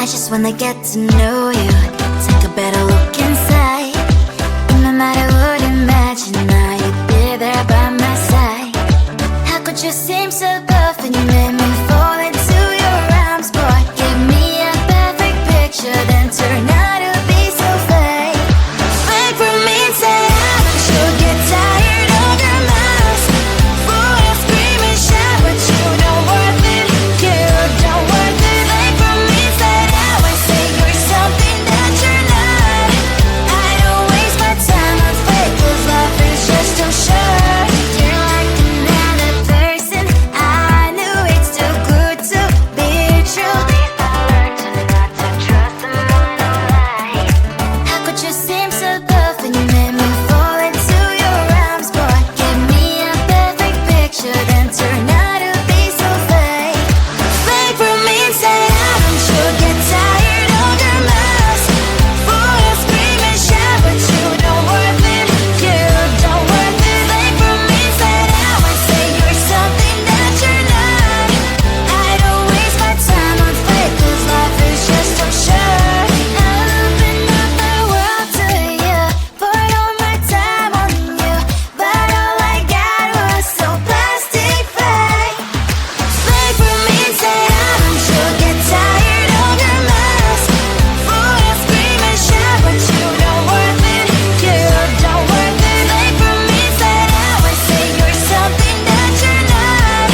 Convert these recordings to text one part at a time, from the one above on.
I just wanna get to know you, take a better look inside. No matter what you imagine, now you'd be there by my side. How could you seem so perfect? You made me fall into your arms, boy. Give me a perfect picture, then turn out to be so fake. Fake for me and say I'm sure get tired of your lies. Boy, I scream and shout, but you don't worth it. You don't worth it. Fake for me inside out and say you're something that you're not. I don't waste my time on fake, 'cause life is just too short. You're like another person. I knew it's too good to be true. I learned to not to trust someone who lies. How could you seem so perfect? You made me fall into your arms, boy. Give me a perfect picture, then turn out to be so fake. Fake for me and say I'm sure get tired of your lies. Boy, I scream and shout, but you don't worth it. You don't worth it. Fake for me inside out and say you're something that you're not. I don't waste my time on fake, 'cause life is just too short. I open up the world to you, poured all my time on you, but all I got was so plastic fake. Fake for me and say I'm sure get tired of your lies. Boy, I scream and shout, but you don't worth it. You don't worth it. Fake for me inside out and say you're something that you're not.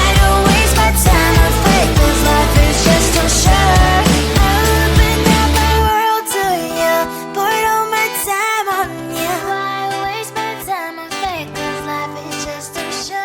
I don't waste my time on fake, 'cause life is just too short. I open up my world to you, poured all my time on you. Why waste my time on fake, 'cause life is just too short.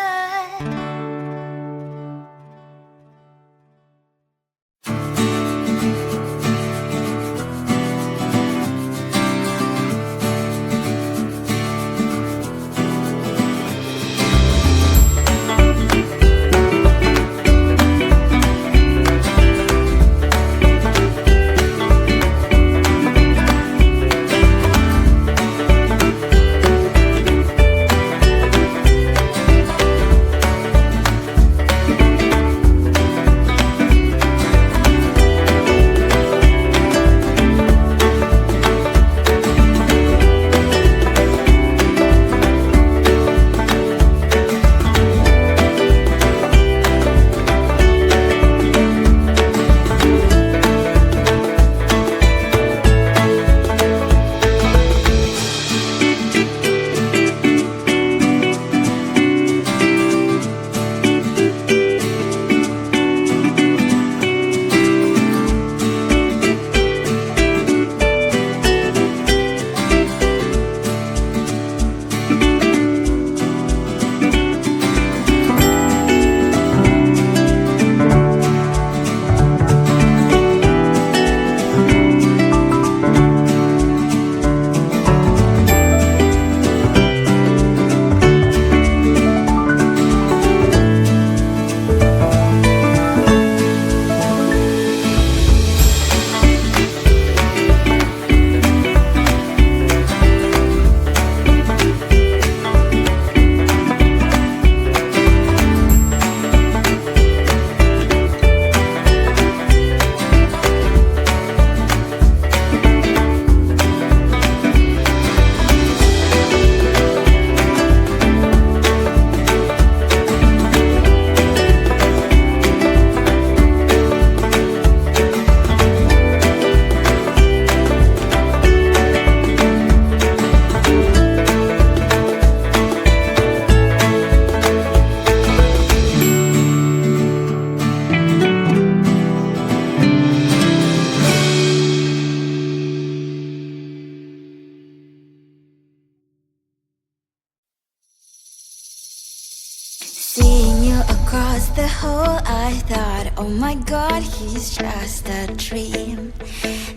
Seeing you across the hall, I thought, oh my god, he's just a dream.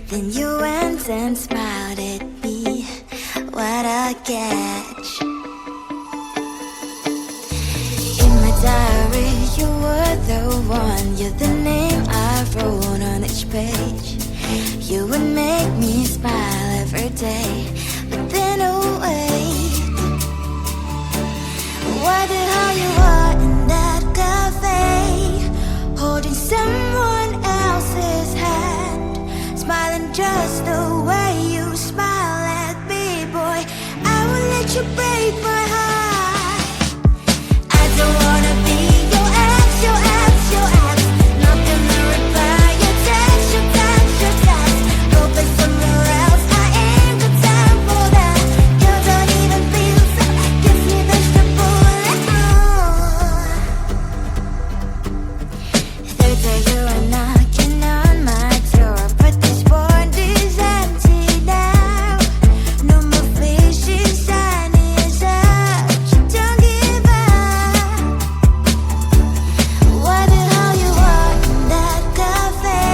Then you went and smiled at me, what a catch. In my diary, you were the one, you're the name I wrote on each page. You would make me smile every day, but then oh wait, wonder how you are in that cafe, holding someone else's hand. you break my heart. I don't wanna be your ex, your ex, your ex. Not gonna reply your text, your text, your text. Go play somewhere else, I ain't got time for that. You don't even feel so, gives me vegetable. Third day you are knocking on my door, but this warranties empty now. No more faces, sign is up. You don't give up. What the hell you are in that cafe,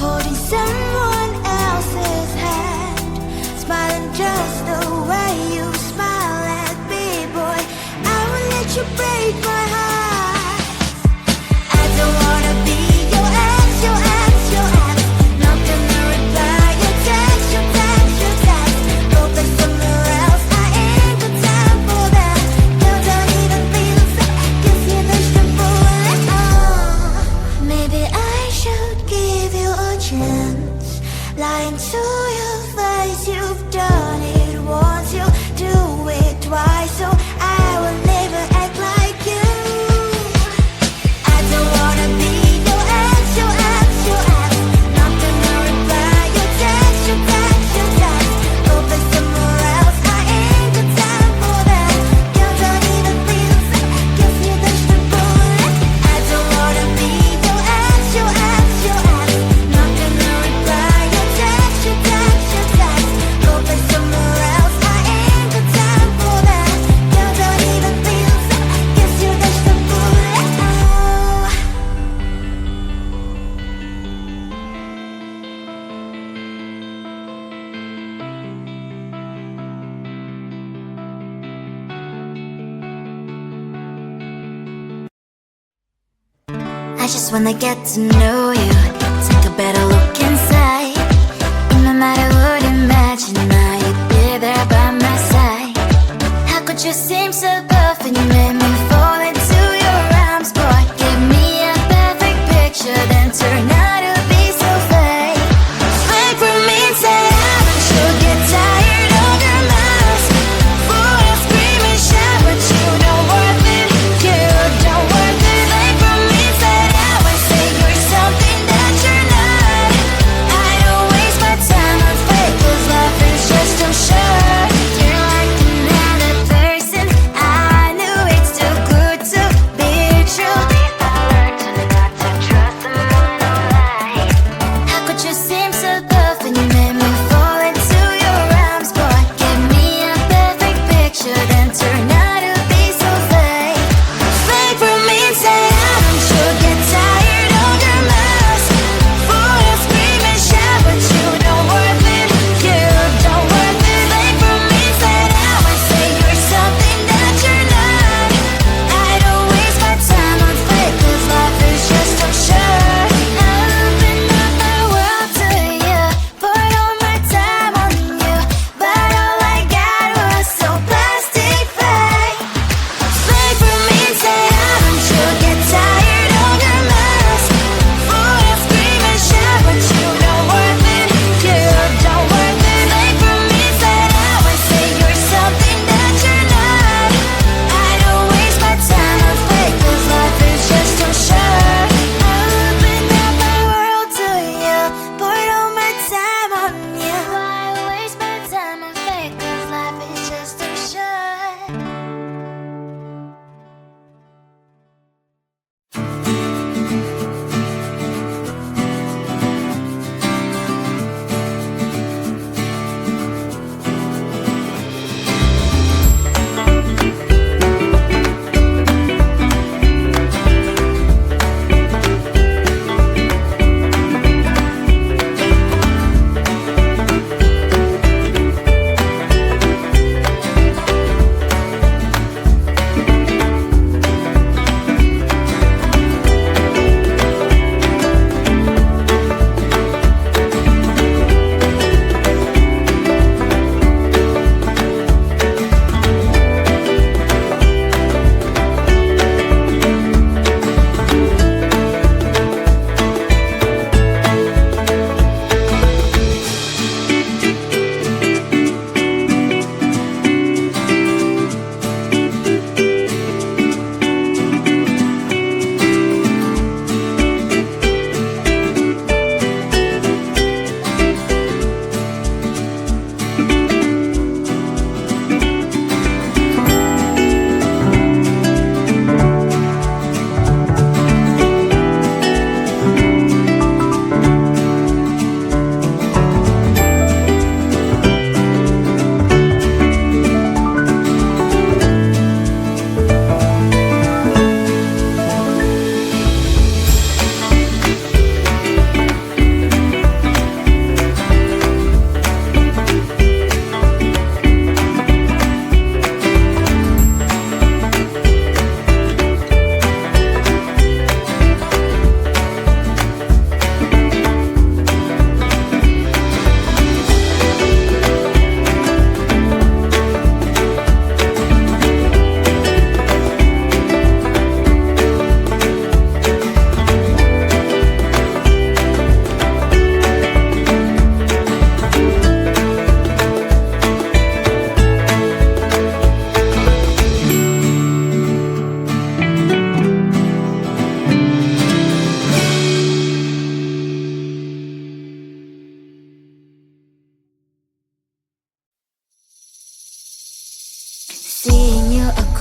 holding someone else's hand, smiling just the way you smile at me, boy. I will let you break my heart. I don't wanna be your ex, your ex, your ex. Not gonna reply your text, your text, your text. Go play somewhere else, I ain't got time for that. You don't even feel so, gives you vegetable. Maybe I should give you a chance. Lying to your face, you've done it once, you do it twice, so I will never act like you. I don't wanna be your ex, your ex, your ex. Not gonna reply your text, your text, your text. Go play somewhere else, I ain't got time for that. You don't even feel so, gives me vegetable. I don't wanna be your ex, your ex, your ex. Not gonna reply your text, your text, your text. Go play somewhere else, I ain't got time for that. You don't even feel so, gives you vegetable. I just wanna get to know you, take a better look inside. No matter what, imagine now you'd be there by my side. How could you seem so perfect? You made me fall into your arms, boy. Give me a perfect picture, then turn out to be so fake. Fake for me, say haven't you get tired of your mask? For a screaming shout, but you don't worth it. You don't worth it. Fake for me, say I would say you're something that you're not.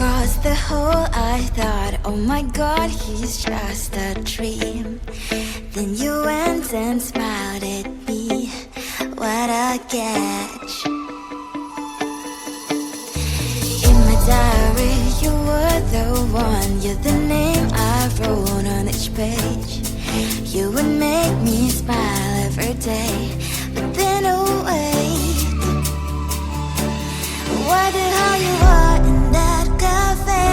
across the hall, I thought, oh my god, he's just a dream. Then you went and smiled at me. What a catch. In my diary, you were the one. You're the name I wrote on each page. You would make me smile every day. But then, oh wait, why the hell you are in that cafe,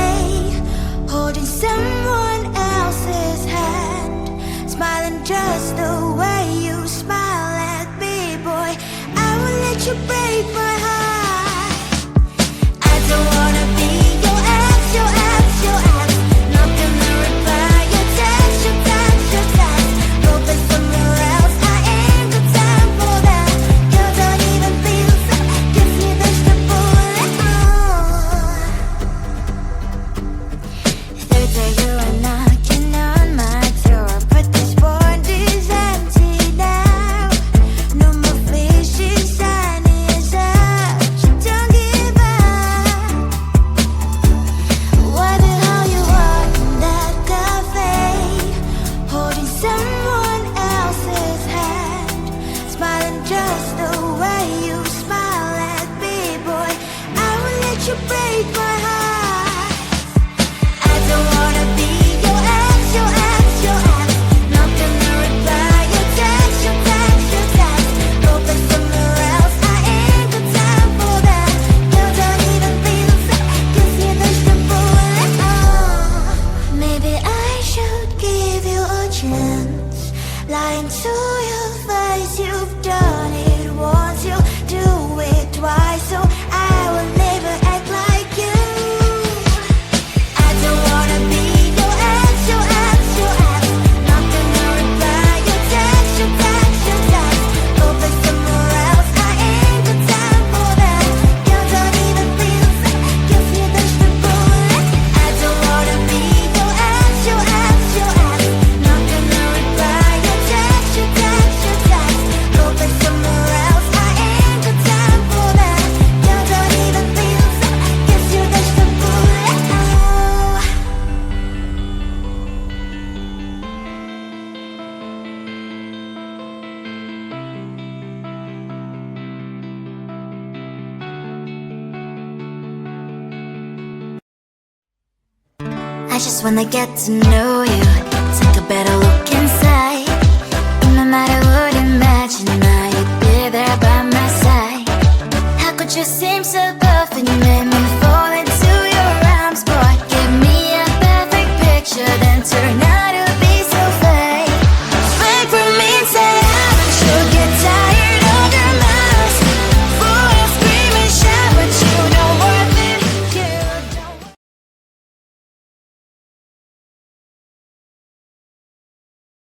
holding someone else's hand, smiling just the way you smile at me, boy. I will let you break my heart. I don't wanna be your ex, your ex, your ex. Not gonna reply your text, your text, your text. Go back somewhere else, I ain't got time for that. You don't even feel so, gives me vegetable. Third day you are knocking on my door, but this board is empty now. No more fishes, shiny as up. You don't give up. Why the hell you are in that cafe, holding someone else's hand, smiling just the way you smile at me, boy. I will let you break my heart. I don't wanna be your ex, your ex, your ex. Not gonna reply your text, your text, your text. Go back somewhere else, I ain't got time for that. You don't even feel so, gives me vegetable. Maybe I should give you a chance. Lying to your face, you've done it once, you do it twice, so I will never act like you. I don't wanna be your ex, your ex, your ex. Not gonna reply your text, your text, your text. Go back somewhere else, I ain't got time for that. You don't even feel so, gives me vegetable. I don't wanna be your ex, your ex, your ex. Not gonna reply your text, your text, your text. Go back somewhere else, I ain't got time for that. You don't even feel so, gives you vegetable. I just wanna get to know you.